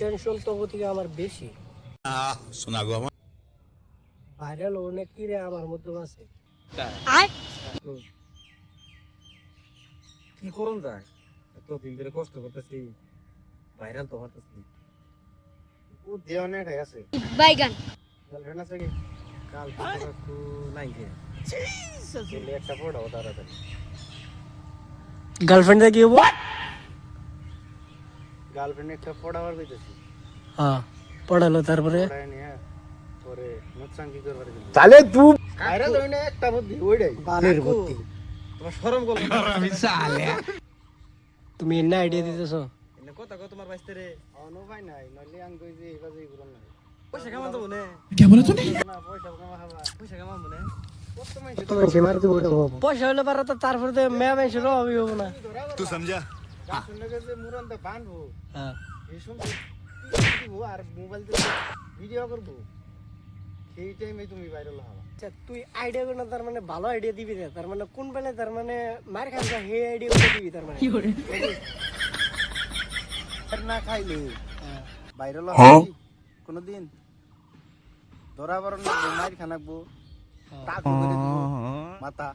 Tension তো থেকে আমার বেশি। শোনা গো আমার ভাইরাল অনেক কি রে আমার মধ্যে আছে। কি করুন যায় এত দিন ধরে কষ্ট করতেছি ভাইরাল তো হতেছি ও দেওয়ানে ঠিক আছে বাইগান গার্লফ্রেন্ড আছে কি কাল তো নাই যে ছেলে একটা ফটো তাড়াতাড়ি গার্লফ্রেন্ড কি হবো? গার্লফ্রেন্ড একটা পড়াবার কইতেছি হ্যাঁ পড়ালো তারপরে পড়ায় নিয়ে পরে নুকসান কি করবার দিল তাহলে তুই ভাইরাল হইনে একটা বুদ্ধি ওইটাই বালের বুদ্ধি। তোমার শরম করলো তুমি এনে আইডিয়া দিতেছো? এনে কথা কো তোমার বাইস্তে রে অনু ভাই নাই নলি আং কই যে এই বাজে করন না পয়সা কামান তো মনে কি বলে তুমি না পয়সা কামা খাবা পয়সা কামা মনে পয়সা হলে পারে তো তারপরে তো মেয়া মেয়েছিল অবি হবো না। तू समझा শুনে গেছে মুরন তো বানবো হ্যাঁ এই শুনতে দিব আর মোবাইল দিয়ে ভিডিও করব সেই টাইমে তুমি ভাইরাল হবা আচ্ছা তুই আইডিয়া করে না তার মানে ভালো আইডিয়া দিবি রে, তার মানে কোন বেলায় তার মানে মার খান যা হে আইডিয়া করে দিবি তার মানে আর না খাইলে ভাইরাল হ্যাঁ? হবে কোনদিন ধরা বড় না মাইর খানাকবো টাকু করে দিব মাথা